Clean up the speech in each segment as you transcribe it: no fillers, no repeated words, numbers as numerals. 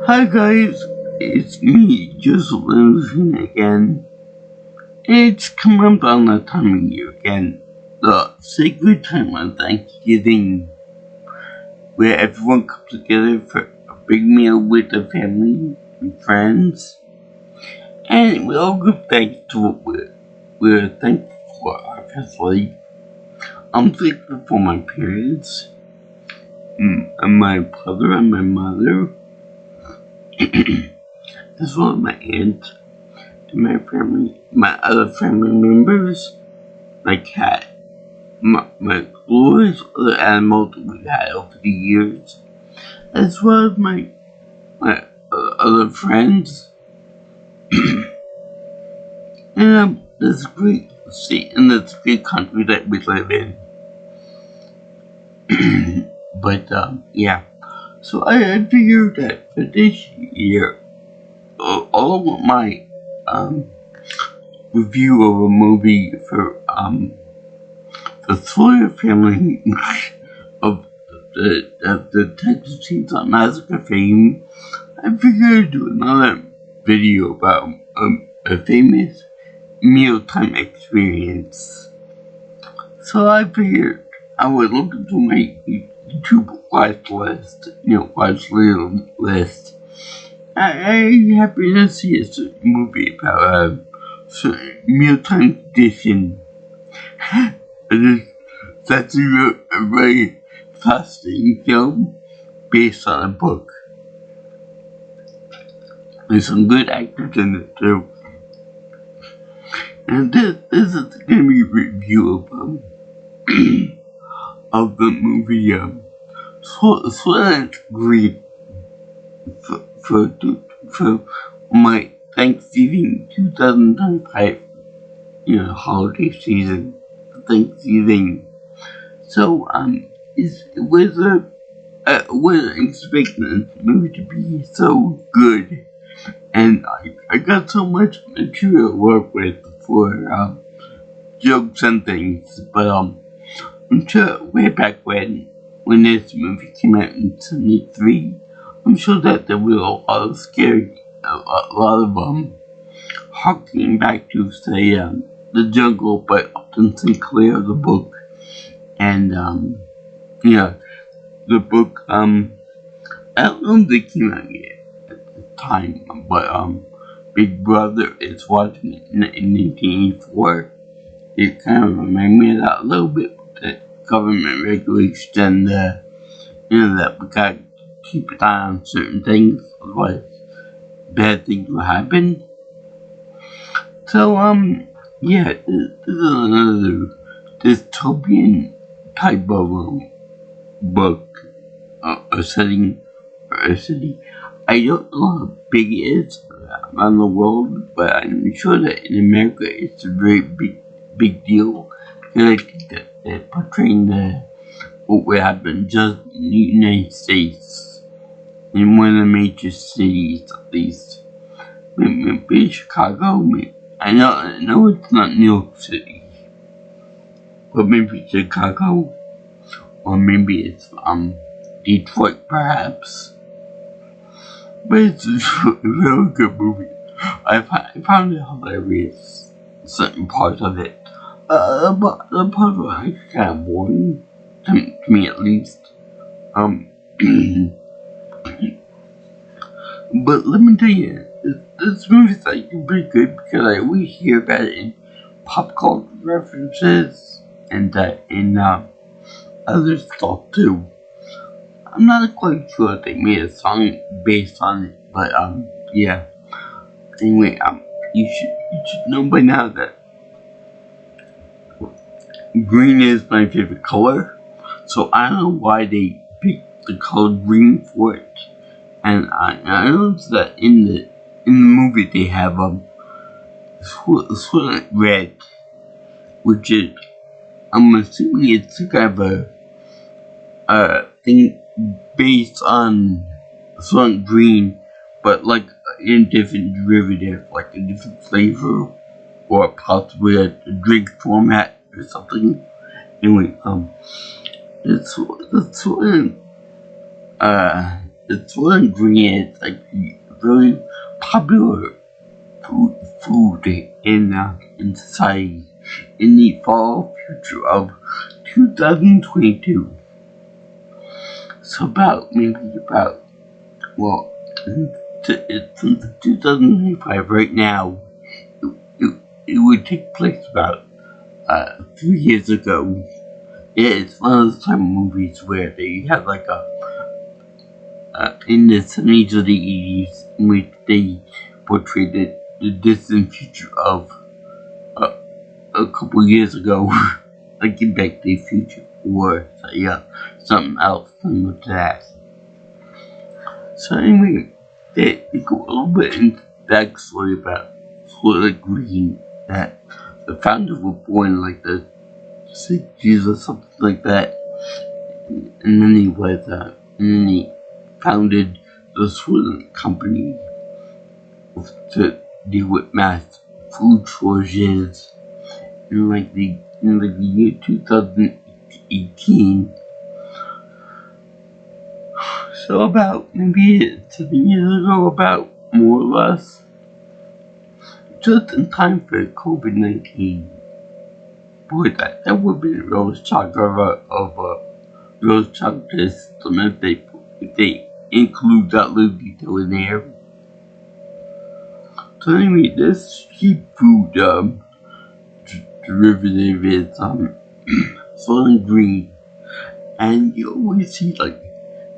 Hi guys, it's me, Joseph Anderson again. It's coming up on that time of year again, the sacred time of Thanksgiving, where everyone comes together for a big meal with their family and friends, and we all give thanks to what we're thankful for our past life. I'm thankful for my parents, and my brother and my mother, as well as my aunt. My family, my other family members, my cat, my glorious other animals that we had over the years, as well as my other friends, and this great state and this great country that we live in. But yeah, so I figured that for this year, all of my review of a movie for the Sawyer family of the Texas Chainsaw Massacre fame, I figured I'd do another video about a famous mealtime experience. So I figured I would look into my YouTube watch list, list. I'm happy to see a certain movie about a certain mealtime tradition. That's a very fascinating film based on a book. There's some good actors in it too. And this is going to be a review of the movie Soylent Green for my Thanksgiving 2025 holiday season. Thanksgiving. So it wasn't expecting this movie to be so good, and I got so much material to work with for jokes and things. But I'm sure way back when this movie came out in '73, I'm sure that there were a lot of harking back to say The Jungle by Upton Sinclair, the book, and the book I don't know if they came out yet at the time, but Big Brother is watching it in 1984. It kind of reminded me of that a little bit, with the government regulation and that we gotta keep an eye on certain things, otherwise bad things will happen. So yeah, this is another dystopian type of book, a setting, or a city. I don't know how big it is around the world, but I'm sure that in America it's a very big deal. I think that they're portraying what would happen just in the United States, in one of the major cities at least. Maybe Chicago, I know it's not New York City, but maybe Chicago, or maybe it's Detroit perhaps. But it's a really good movie. I found it hilarious, certain parts of it. But the parts were actually kind of boring, to me at least. But let me tell you, this movie's actually pretty good because I always hear about it in pop culture references and in other stuff too. I'm not quite sure if they made a song based on it, but yeah. Anyway, you should know by now that green is my favorite color, so I don't know why they picked the color green for it. And I noticed that in the movie they have Soylent Red, which is, I'm assuming it's kind of a thing based on Soylent Green, but like in a different derivative, like a different flavor, or possibly a drink format or something. Anyway, it's Soylent it's full ingredient. It's like very popular food in society in the fall future of 2022. So well, it's 2025 right now. It, it would take place about 3 years ago. Yeah, it's one of those type of movies where they have like in the 70s or the 80s, in which they portrayed the distant future of a couple years ago, like in Back to the Future, or so, yeah, something else similar to that. So anyway, they go a little bit into backstory about Soylent Green, that the founders were born like the 60s or something like that, and then he founded the Soylent Company to deal with mass food shortages in the year 2018. So about maybe 7 years ago, about more or less, just in time for COVID-19. Boy, that would be a real shock of a real shock to the system if they include that little detail in there. So anyway, this cheap food derivative is Soylent Green, and you always see like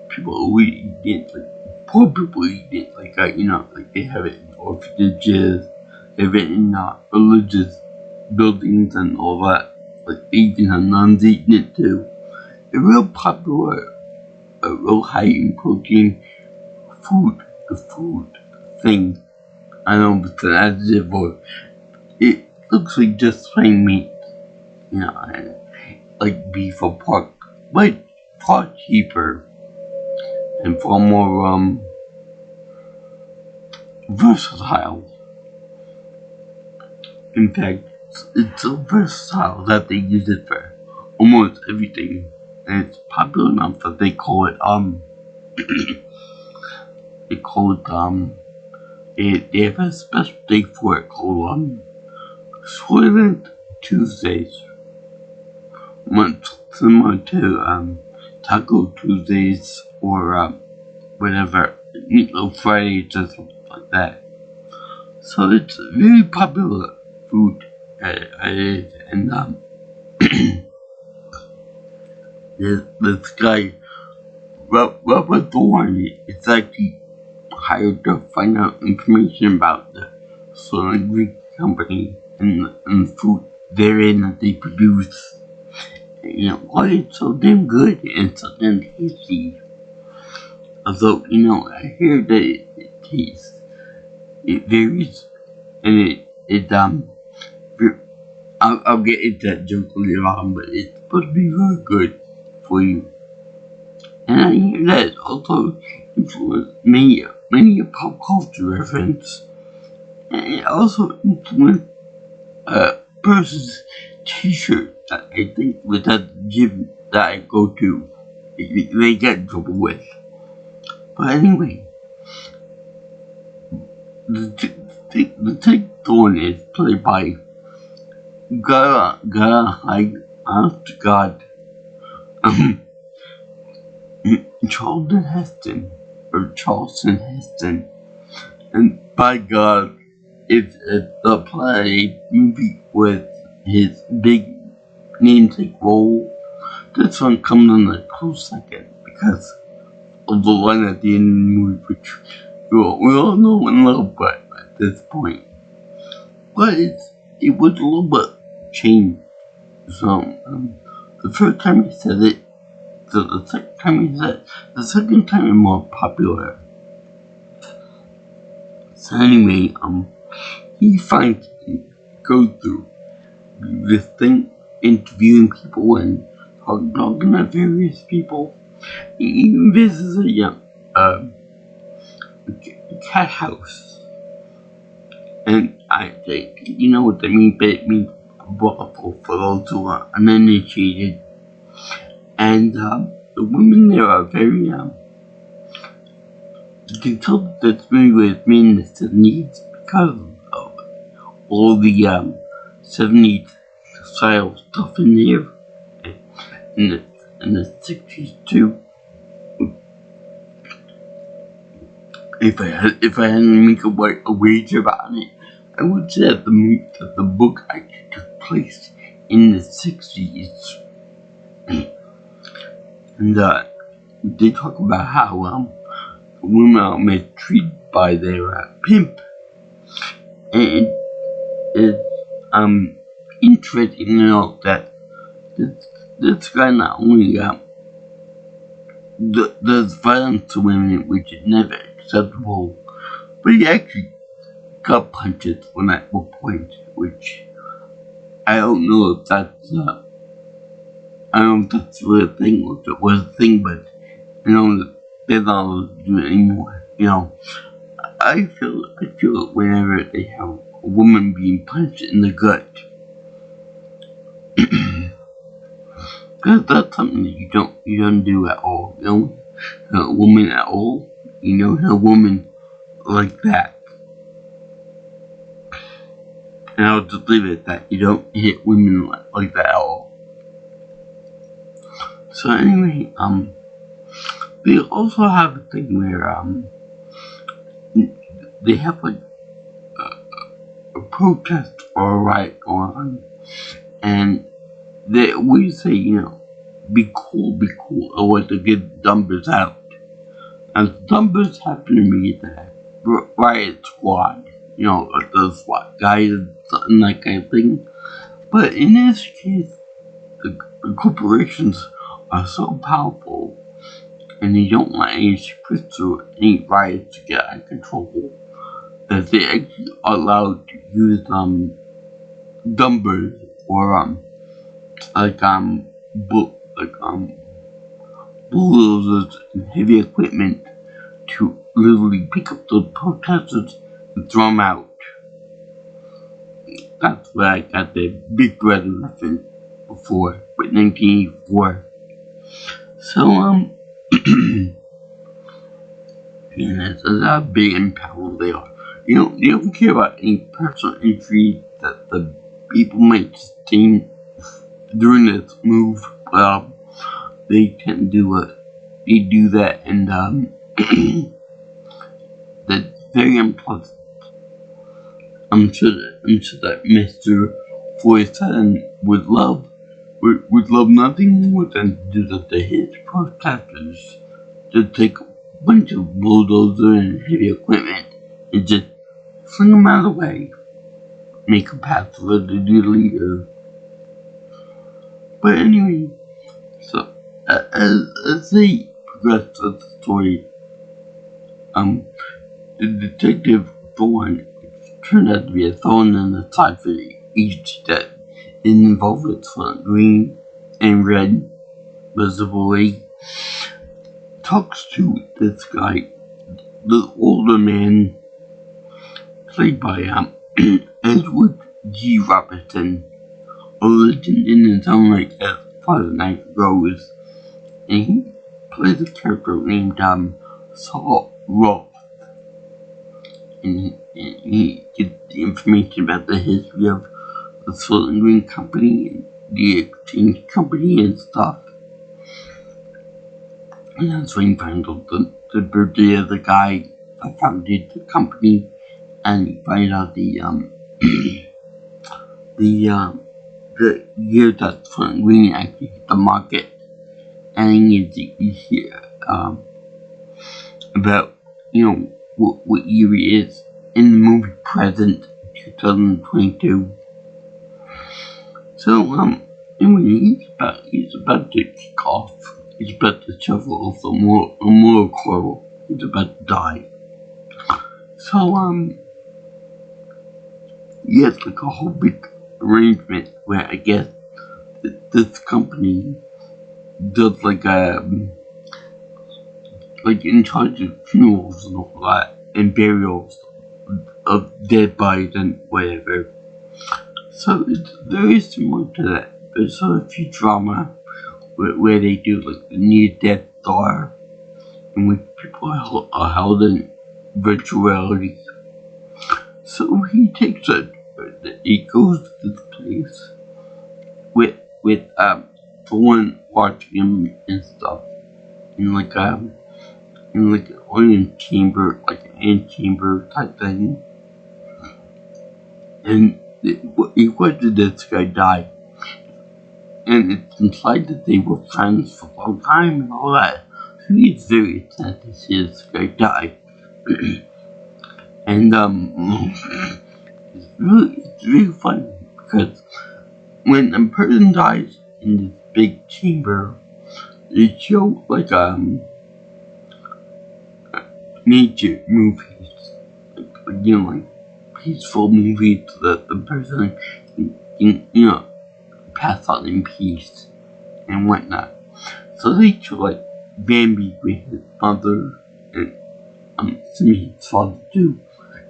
people always eat it, like poor people eat it, like like they have it in orphanages, they have it in religious buildings and all that. Like even the nuns eating it too. A real popular, a real high in protein the food thing. I don't know if it's an adjective or it looks like just plain meat, and like beef or pork, but far cheaper and far more versatile. In fact, it's so versatile that they use it for almost everything, and it's popular enough that they call it they have a special day for it called Soylent Tuesdays. Much similar to Taco Tuesdays or whatever, Meatloaf Fridays or something like that. So it's a very popular food, and this guy, Robert Thorne, is actually hired to find out information about the Soylent Green Company and the food therein that they produce. Why it's so damn good and so damn tasty. Although, I hear that it tastes, it varies, and I'll get into that joke later on, but it's supposed to be very good for you. And I hear that it also influenced many a pop culture reference, and it also influenced a person's t-shirt that I think was at the gym that I go to, they get in trouble with. But anyway, the Tig Thorne is played by honest to God, Charlton Heston, and by God, it's the play movie with his big namesake role. This one comes in a close second because of the line at the end of the movie, which we all know and love, but at this point. But it was a little bit changed. So, the first time he said it, so the second time he said it, the second time it's more popular. So anyway, he goes through this thing, interviewing people and talking to various people. He even visits a cat house. And I think, you know what that means, but it means brothel for those who are uninitiated. And the women there are very You can tell that this movie was made in the 70s because of all the 70s style stuff in there. In the 60s too. If I had to make a wager on it, I would say that the book actually took place in the 60s. And they talk about how women are mistreated by their pimp. And it's interesting to know that this guy not only does violence to women, which is never acceptable, but he actually got punches at one point, which I don't know if that's I don't know if that's really a thing or if it was a thing, but they're not allowed to do it anymore. I feel it whenever they have a woman being punched in the gut. Because that's something that you don't do at all. A woman at all. A woman like that. And I'll just leave it at that. You don't hit women like that at all. So anyway, they also have a thing where they have like a protest or a riot going on, and they always say, be cool, or to get numbers out. As numbers happen to be the riot squad, like the SWAT guys and that kind of thing. But in this case, the corporations are so powerful, and they don't want any secrets or any riots to get out of control, that they actually are allowed to use numbers or bulldozers and heavy equipment to literally pick up those protesters and throw them out. That's where I got the Big Brother reference before, with 1984. So, that's how big and powerful they are. They don't care about any personal injury that the people might sustain during this move. They can do they do that, and that's very unpleasant. I'm sure that Mr. Forsyth would love nothing more than to do that to his protesters, to take a bunch of bulldozers and heavy equipment and just fling them out of the way, make a path for the leader. But anyway, so as they progress with the story, the detective Thorne turned out to be a thorn in the side for each that is involved with green and red, visibly, talks to this guy, the older man, played by Edward G. Robertson, a legend in his own right as far as the night goes, and he plays a character named Saul Roth, and he gets the information about the history of the Soylent Green Company and the exchange company and stuff. And that's when he finds out the birthday of the guy that founded the company, and he finds out the year that Soylent Green actually hit the market, and you hear about what year he is in the movie Present 2022. So anyway, he's about to kick off. He's about to shovel off a moral coil. He's about to die. So he has like a whole big arrangement where I guess this company does like in charge of funerals and all that, and burials of dead bodies and whatever. So it's very similar to that. There's sort of Futurama where they do like the near-death star, in which people are held in virtual reality. So he takes he goes to this place with the one watching him and stuff in like an audience chamber, like an antechamber type thing. And he watches this guy die. And it's implied that they were friends for a long time and all that. So he's very sad to see this guy die. And it's really funny because when a person dies in this big chamber, they show like nature movies, like peaceful movies so that the person can pass on in peace and whatnot. So they show like Bambi with his mother and his father too.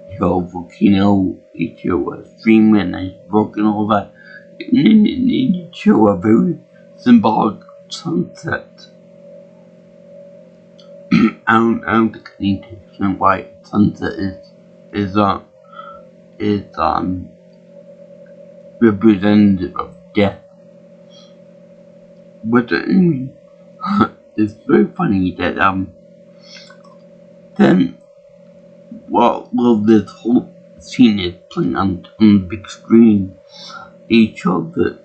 They show a volcano, they show a stream and ice broken, all that. And then they show a very symbolic sunset. I don't think I need to explain why sunset is representative of death. But anyway, it's very funny that then while this whole scene is playing on the big screen, they show the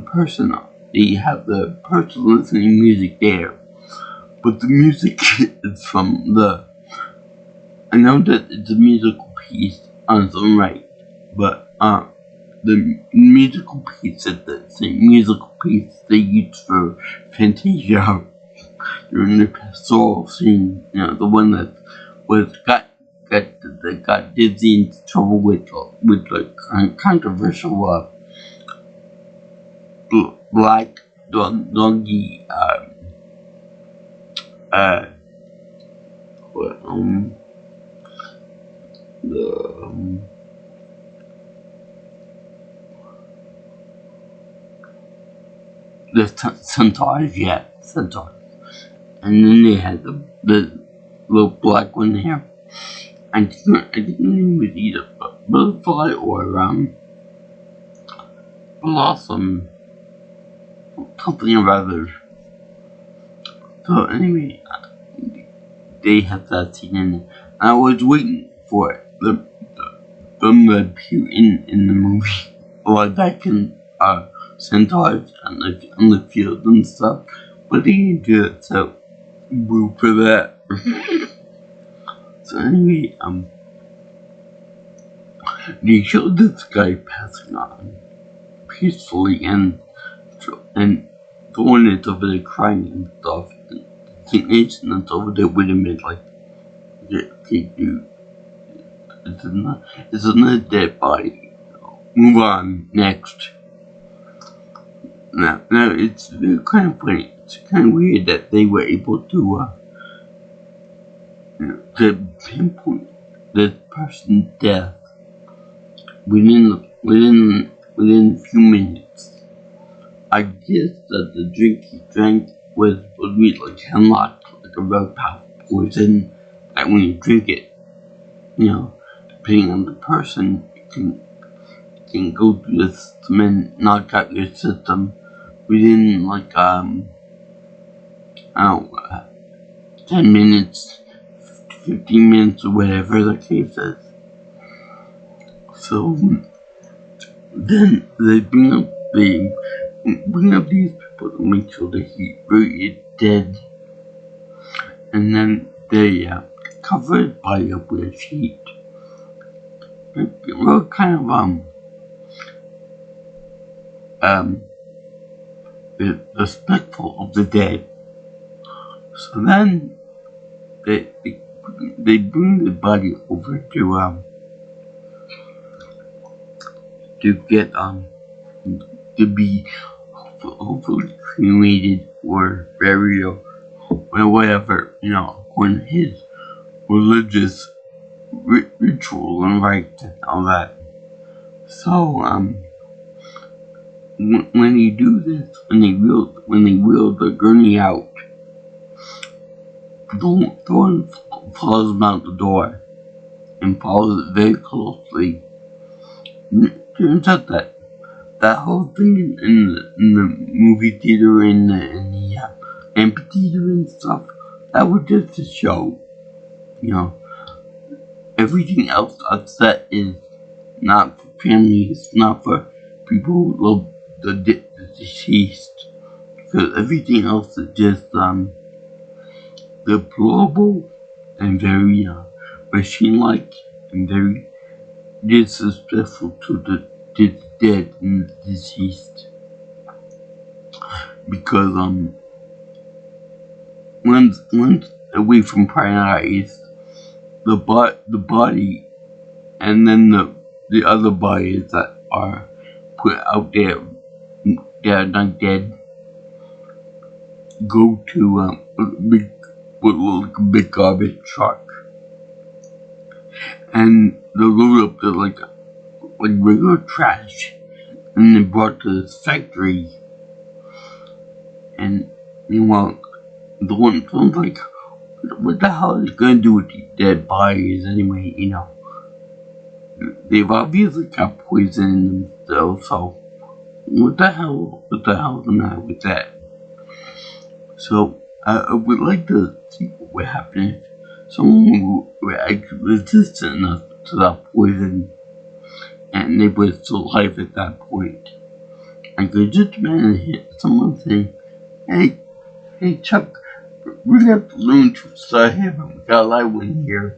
person. They have the person listening music there, but the music is from I know that it's a musical piece on its own right, but the musical piece is the same musical piece they used for Fantasia during the pastoral scene. The one that got Disney into trouble with like controversial black donkey the centaurs, centaurs. And then they had the little black one there. I think the name was either butterfly or blossom, something or other. So anyway, they had that scene in it. I was waiting for them to appear in the movie, like back in centaurs on the field and stuff, but they didn't do it, so boo for that. So anyway, they showed this guy passing on peacefully, and the one that's over there crying and stuff, and the Asian that's over there with him is like, okay, dude, it's not a dead body. Move on, next. Now it's kind of funny. It's kind of weird that they were able to pinpoint this person's death within a few minutes. I guess that the drink he drank was like hemlock, like a real powerful poison. That when you drink it, depending on the person, it can go through the system and knock out your system within like I don't know, 10 minutes, 15 minutes, or whatever the case is. So then they bring up these people to make sure that he really is dead, and then they cover his body up with a sheet. We're kind of respectful of the dead. So then they bring the body over to get to be hopefully cremated or burial or whatever, according to his religious ritual and rite and all that. So when they do this, when they wheel the gurney out Thorn follows him out the door and follows it very closely. And it turns out that whole thing in the movie theater and the amphitheater and stuff, that was just a show. You know, everything else on set is not for families, not for people who love the deceased, because everything else is just deplorable and very machine-like and very disrespectful to the dead and the deceased. Because once away from priorities, the body and then the other bodies that are put out there that are not dead go to a big garbage truck, and they load up the like regular trash, and they brought to this factory. And meanwhile, the one's like, what the hell is gonna do with these dead bodies anyway? You know, they've obviously got poison in them still, so what the hell is the matter with that? So I would like to see what would happen if someone who were actually resistant enough to that poison and they were still alive at that point. I could just imagine someone saying, hey Chuck, we got the loon start here, but we got a live one here.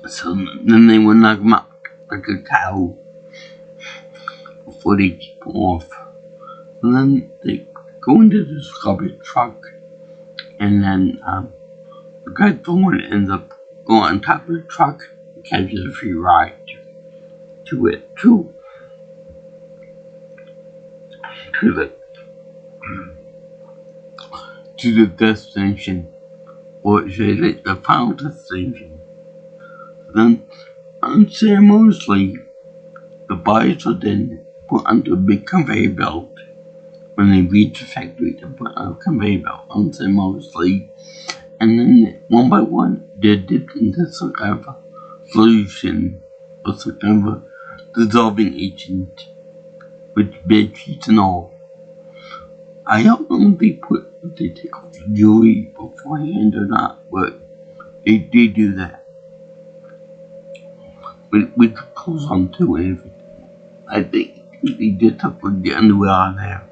So then they would knock him out like a cow before they keep him off. And then they go into this garbage truck, and then the guy Thorn ends up going on top of the truck and catches a free ride to it too. To the destination, or should I say the final destination. Then, unceremoniously, the bodies are then put onto a big conveyor belt. When they reach the factory, they put on a conveyor belt unceremoniously, and then one by one, they're dipped into some kind of solution, or some kind of dissolving agent, with bed sheets and all. I don't know if they take off the jewelry beforehand or not, but they do that. With the clothes on too and everything. I think they did stuff like the underwear on there.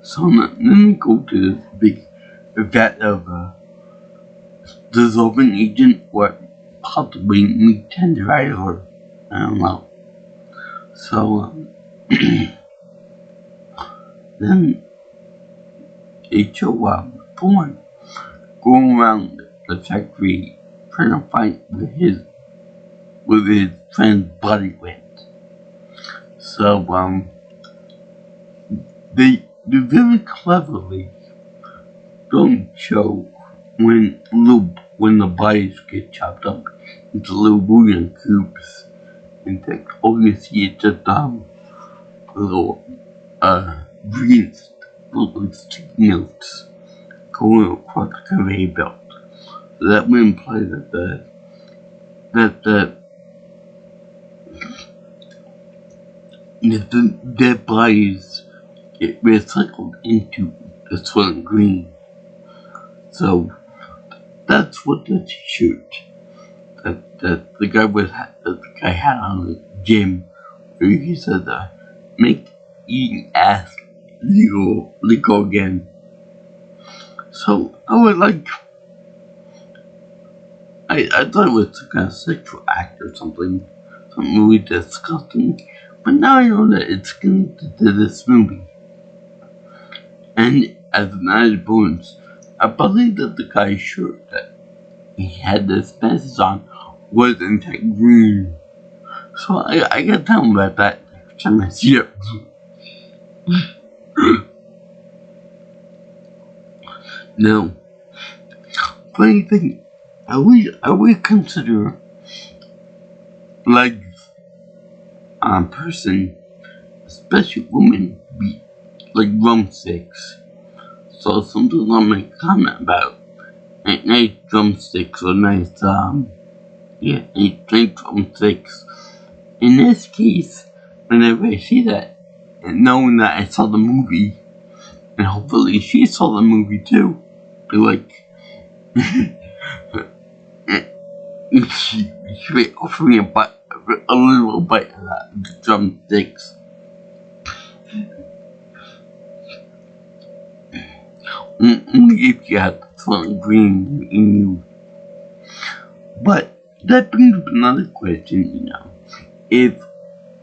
So then they go to this big vat of dissolving agent, or possibly meat tenderizer. I don't know. So then they show Thorn going around the factory trying to find where his friend's body went. So they very cleverly don't show when the bodies get chopped up into little bouillon cubes. In fact, all you see is just little green little sticky notes going across the conveyor belt. So that would imply that the dead bodies get recycled into the Soylent Green. So that's what the t-shirt that the guy had on the gym, where he said make eating ass legal again. So I thought it was some kind of sexual act or something really disgusting, but now I know that it's connected to this movie. And as an added bonus, I believe that the guy's shirt that he had this message on was in fact green. So I gotta tell him about that next time I see it. Now, funny thing, I would consider legs on a person, especially women, be like drumsticks. saw something on my comment about nice drumsticks or nice drumsticks. In this case, whenever I see that, and knowing that I saw the movie, and hopefully she saw the movie too, be like, she offered me a little bite of that drumsticks. Only if you have Soylent Green in you. But that brings up another question, if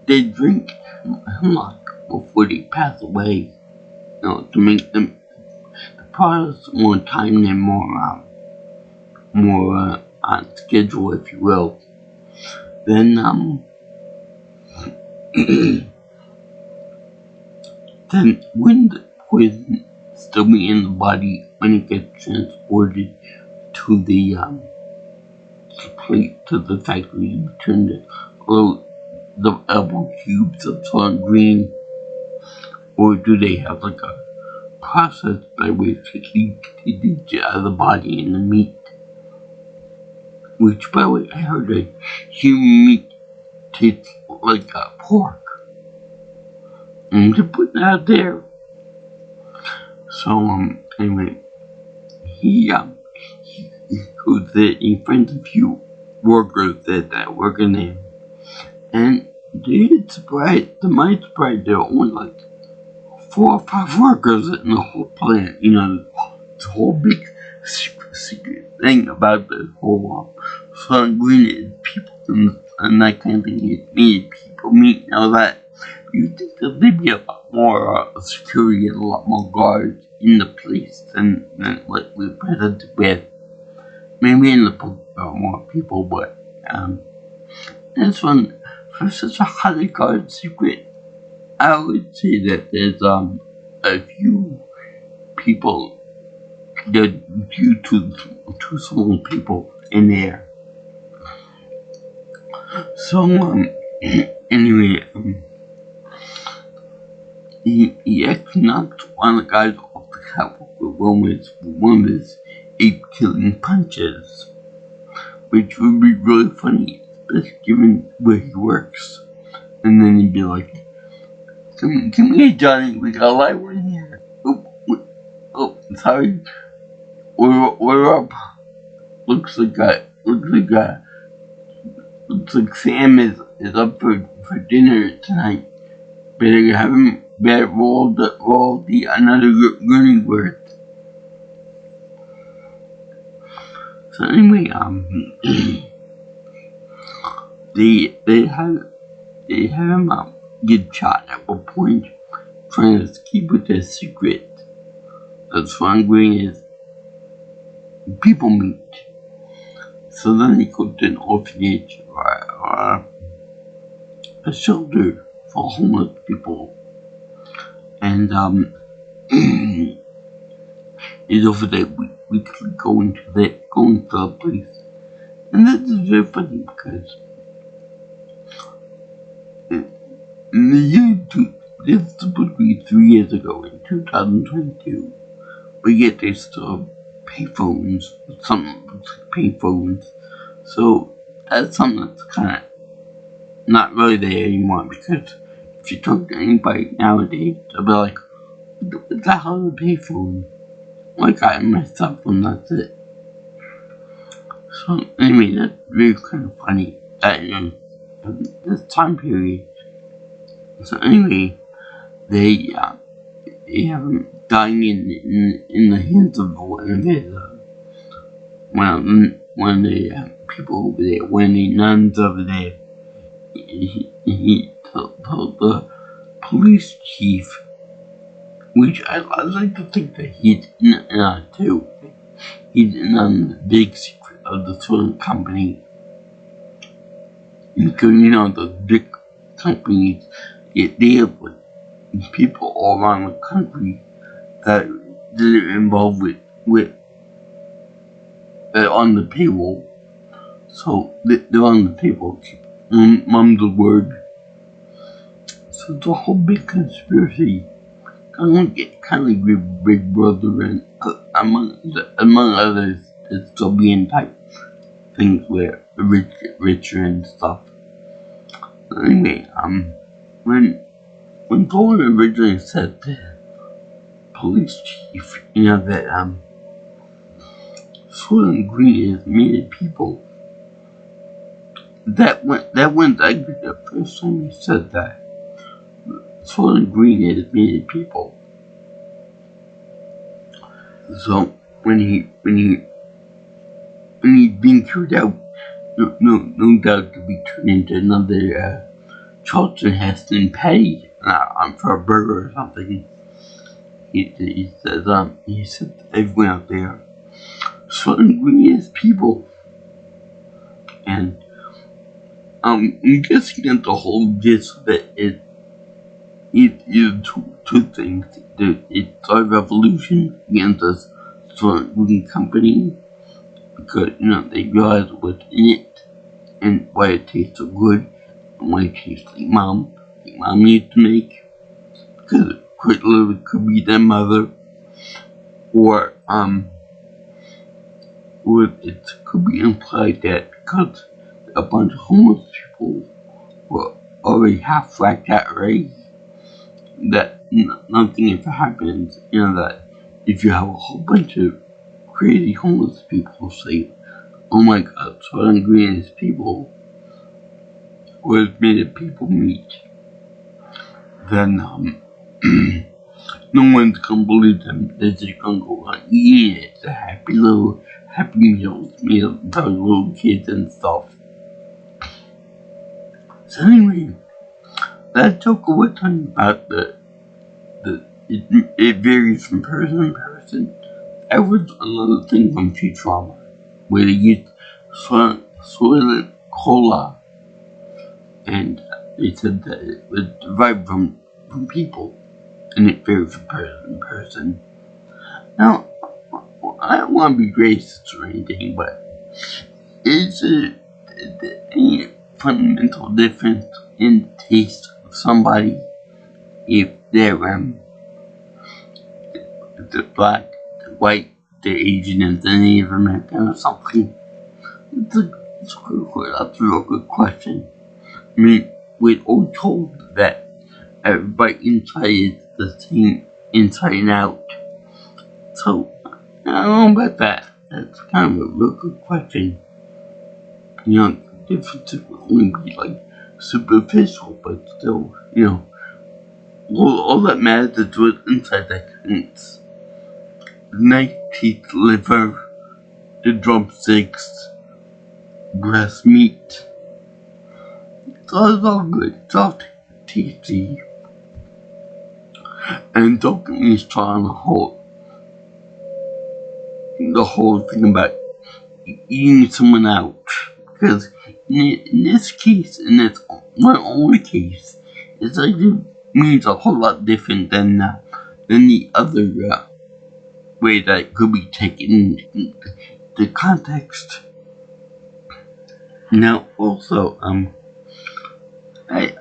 they drink hemlock before they pass away, to make the products more timely and more on schedule, if you will, then then wouldn't the poison still be in the body when it gets transported to the factory, return the apple cubes of Soylent Green, or do they have like a process by which they get out of the body in the meat? Which, by the way, I heard that human meat tastes like pork. I'm to put that out there. So anyway, he was there. He finds a few workers that work in there, and to my surprise, there were only like 4 or 5 workers in the whole plant. The whole big secret thing about the whole Soylent Green is people and that kind of thing. It made people meet and all that. You think that there'd be a lot more security and a lot more guards in the place than what we're presented with. Maybe in the book there are more people, but this one, for such a highly guarded secret, I would say that there's a few people, that due to two small people in there. So anyway, he actually knocked one of the guys off the catwalk with one of his 8 killing punches, which would be really funny, especially given where he works. And then he'd be like, Come here, Johnny, we got a live one here. Oh, sorry. We're up. Looks like Sam is up for dinner tonight. Better roll the another gurney worth. So anyway, they have him get shot at one point, trying to keep with their secret that Soylent Green is people meat. So then he goes to an orphanage or a shelter for homeless people, and he's over there weekly going to the place. And this is very funny because in the year this is supposed to be 3 years ago, in 2022, but yet they still have payphones, something looks like payphones. So that's something that's kind of not really there anymore, because if you talk to anybody nowadays, they'll be like, "What the hell is a payphone?" Like I myself, and that's it. So anyway, that's really kind of funny that this time period. So anyway, they have him dying in the hands of one of his one of the people over there, one of the nuns over there. He told the police chief, which I like to think that he's in too. He's in on the big secret of the Soylent company. Because the big companies, they have people all around the country that are involved with on the payroll. So they're on the payroll. Mum's the word. So it's a whole big conspiracy kind of agree with Big Brother and among others, it's still being type things where richer and stuff. Anyway, when Thor originally said the police chief, that Soylent Green is made of people, that went like the first time he said that. Soylent Green is made of people. So when he's being carried out, no doubt to be turned into another Charlton Heston Petty for a burger or something. He said to everyone out there, Soylent Green is people, and I'm guessing that the whole gist of it is two things. It's a revolution against this Soylent Green company because they realize what's in it and why it tastes so good and why it tastes like mom used to make, because it quite literally could be their mother, or it could be implied that because a bunch of homeless people were already half whacked out already, that nothing ever happens. That if you have a whole bunch of crazy homeless people say, "Oh my God, Soylent Green is people," or is made of people meat, then no one's gonna believe them. They're just gonna go on eating it. It's a happy meals for little kids and stuff. So anyway, that joke we're talking about it varies from person to person. That was another thing from Futurama, where they used Soylent Cola, and they said that it was derived from people, and it varies from person to person. Now, I don't want to be racist or anything, but is there any fundamental difference in the taste of somebody if they're the black, the white, the Asian, and the Native American or something? That's a real good question. I mean, we're all told that everybody inside is the same inside and out. So, I don't know about that. That's kind of a real good question. The differences will only be like superficial, but still, all that matters is what's inside that counts. The nice teeth, liver, the drumsticks, breast meat. It's all good. It's all tasty. And don't get me started on the whole thing about eating someone out. Because in this case, in this one only case, it's actually means a whole lot different than the other way that it could be taken in the context. Now, also, I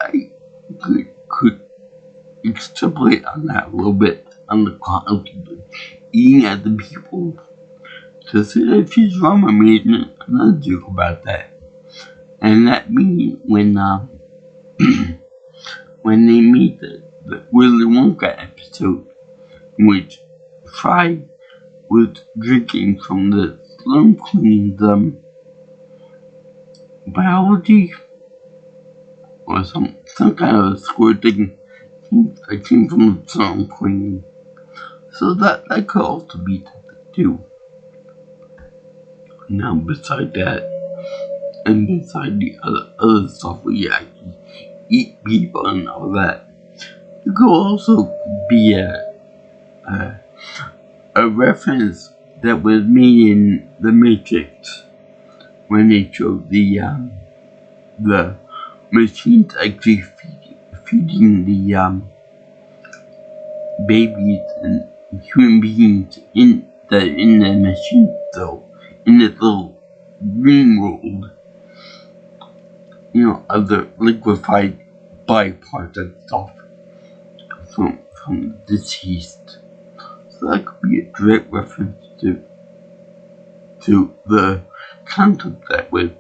could extrapolate on that a little bit on the concept of eating at the people. To say that Futurama made another joke about that, and that being when when they made the Willy Wonka episode, in which Fry was drinking from the Slum Queen's biology or some kind of squirt thing that came from the Slum Queen. So that could also be too. Now, beside that, and beside the other stuff where you actually eat people and all that, it could also be a reference that was made in The Matrix when they showed the machines actually feeding the babies and human beings in the machine, though. In this little green world, other liquefied byproduct stuff from the deceased. So that could be a direct reference to the concept that was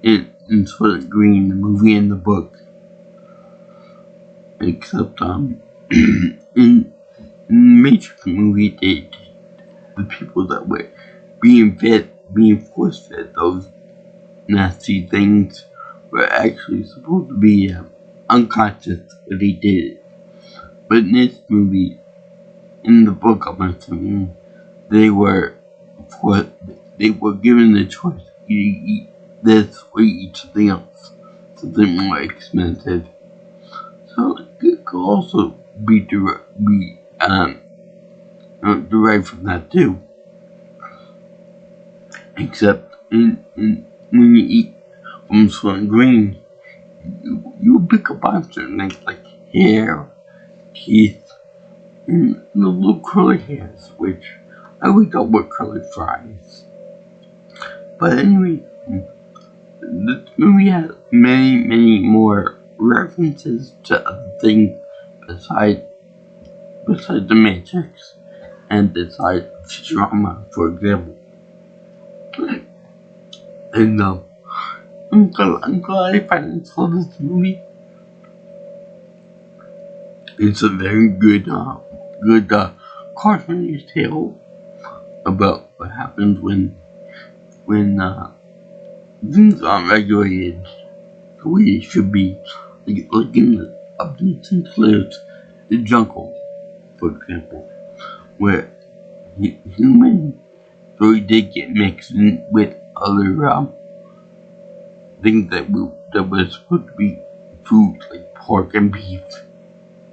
in Soylent Green, the movie and the book. Except in the Matrix movie, the people that were being force fed those nasty things were actually supposed to be unconscious when they did it. But in this movie, in the book of assuming, they were given the choice to eat this or eat something else, something more expensive. So it could also be derived from that too. Except when you eat from Soylent Green, you pick up on certain things like hair, teeth, and the little curly hairs, which I always thought were curly fries. But anyway, this movie has many more references to other things besides the Matrix and besides Futurama, for example. And I'm glad I finally saw this movie. It's a very good cautionary tale about what happens when things aren't regulated the way they should be. Like in the Upton Sinclair's The Jungle, for example, where human really did get mixed in with other things that were supposed to be food, like pork and beef,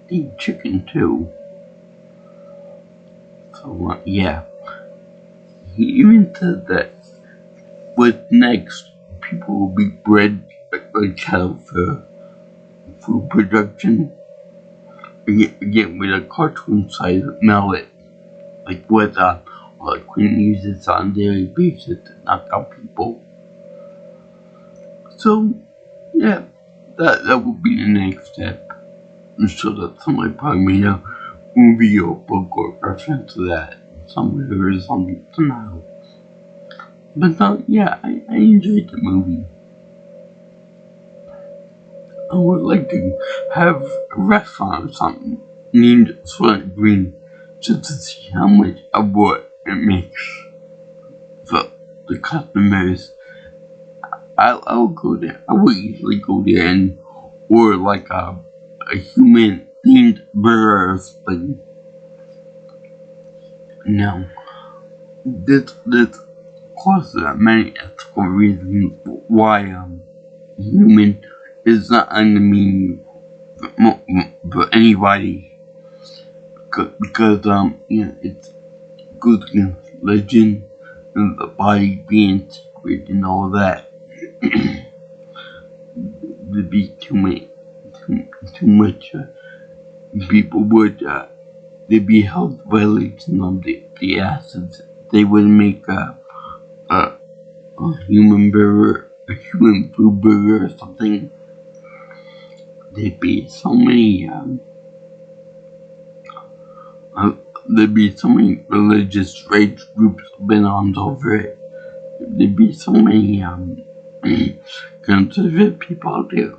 and chicken too. So yeah, he even said that what's next, people will be bred like cattle for food production. Again, with a cartoon-sized mallet, like what Queen uses on a daily basis to knock out people. So, yeah, that would be the next step. So that somebody probably made a movie or book or reference to that somewhere or something somehow. But yeah, I enjoyed the movie. I would like to have a restaurant or something named Soylent Green just to see how much of what it makes the customers. I'll go there. I would easily go there and order like a human themed burger or something. Now, this causes many ethical reasons why human is not on the menu for anybody, because it's good against religion and the body being sacred and all that. There'd be too much people would there'd be health violations of the acids. They would make a human burger, a human food burger or something. There'd be so many religious rights groups been on over it. There'd be so many conservative people out there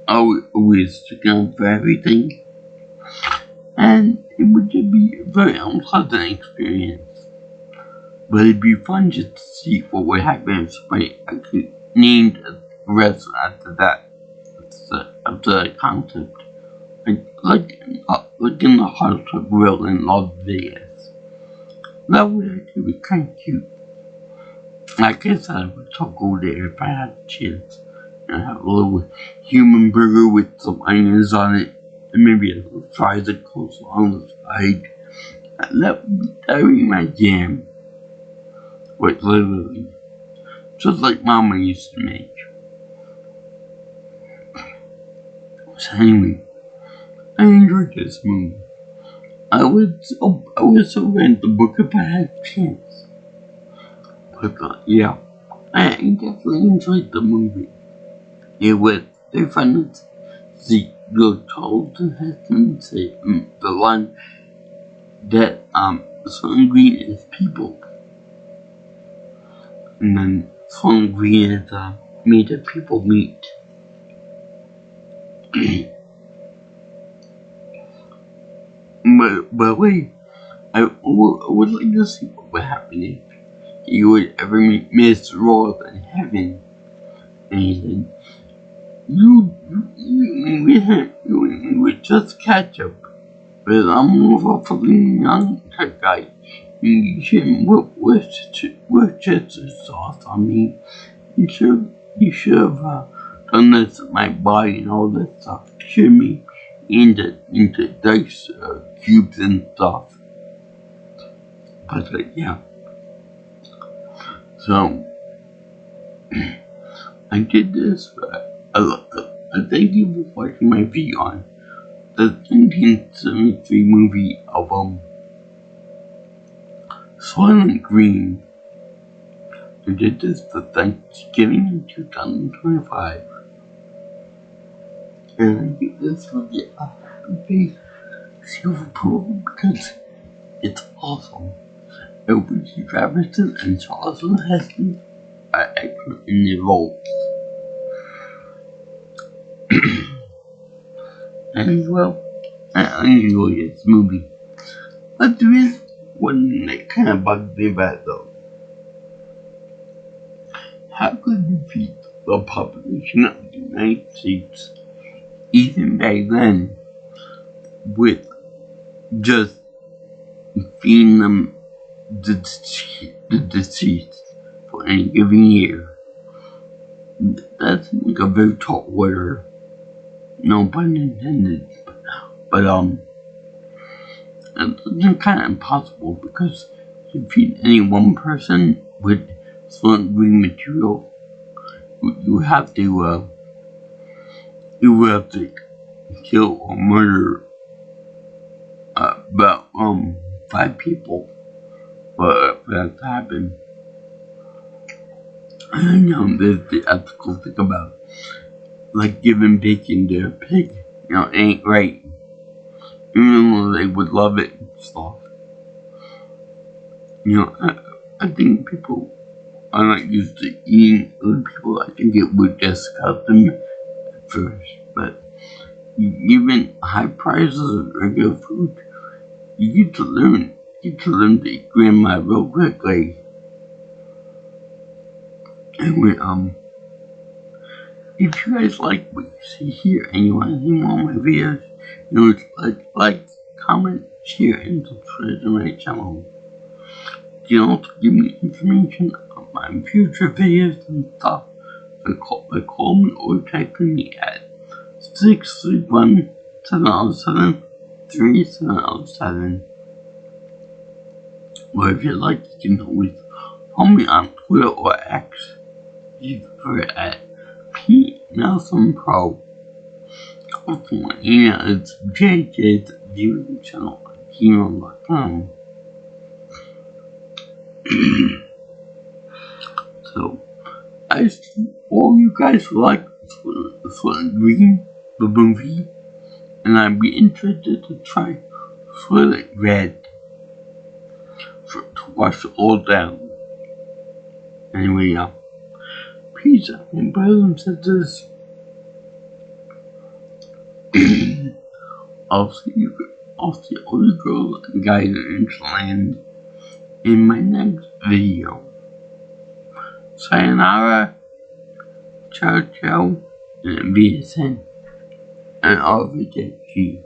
always sticking up for everything, and it would just be a very unpleasant experience. But it'd be fun just to see what would happen if somebody actually named a restaurant after that. After that concept. Like in the Hot Tub Grill in Las Vegas. That would actually be kind of cute. I guess I would still go there if I had a chance. And have a little human burger with some onions on it. And maybe a little fries and coleslaw on the side. That would be my jam. But literally. Just like Mama used to make. So anyway, I enjoyed this movie. I would also rent the book if I had a chance. But yeah, I definitely enjoyed the movie. It was very fun to the Charlton Heston say the line that Soylent Green is people, and then Soylent Green is meat that people meet. But wait, I would like to see what would happen if you would ever meet Mr. Royal in heaven. And he said, you would just catch up. But I'm more of a young tech guy. You shouldn't put Worcester sauce on me. You should have done this to my body and all that stuff. Shoot me into dice cubes and stuff. But yeah. So I did this. I thank you for watching my video on the 1973 movie of Soylent Green. I did this for Thanksgiving in 2025. And I did this for the Happy Silver Pool because it's awesome. L.B.G. Traverson and Charlton Heston are excellent in their roles. And well, I enjoy this movie. But there is one thing that kind of bugs me about it though. How could you feed the population of the United States, even back then, with just feeding them the deceased for any given year? That's like a very tall order. No pun intended. But it's kind of impossible because if you feed any one person with Soylent Green material, you have to kill or murder about 5 people for that to happen. I know there's the ethical thing about like giving bacon to a pig. It ain't right. Even though they would love it and stuff. I think people are not used to eating other people. I think it would disgust them at first. But given high prices of regular food, you get to learn to eat grandma real quickly. Anyway, if you guys like what you see here and you want to see more of my videos, like, comment, share, and subscribe to my channel. You can also give me information on my future videos and stuff by call me or texting me at 631-707-3707. Or if you like, you can always follow me on Twitter or X. You can put it at PNelsonPro. Also, my email is jjsviewingchannel@gmail.com. So, all you guys who like Soylent Green, the movie, and I'd be interested to try Soylent Red to wash it all down. Anyway, peace out, my brothers and sisters. I'll see all the girls and guys in Interland in my next video. Sayonara, ciao ciao, and VSN, and arrivederci.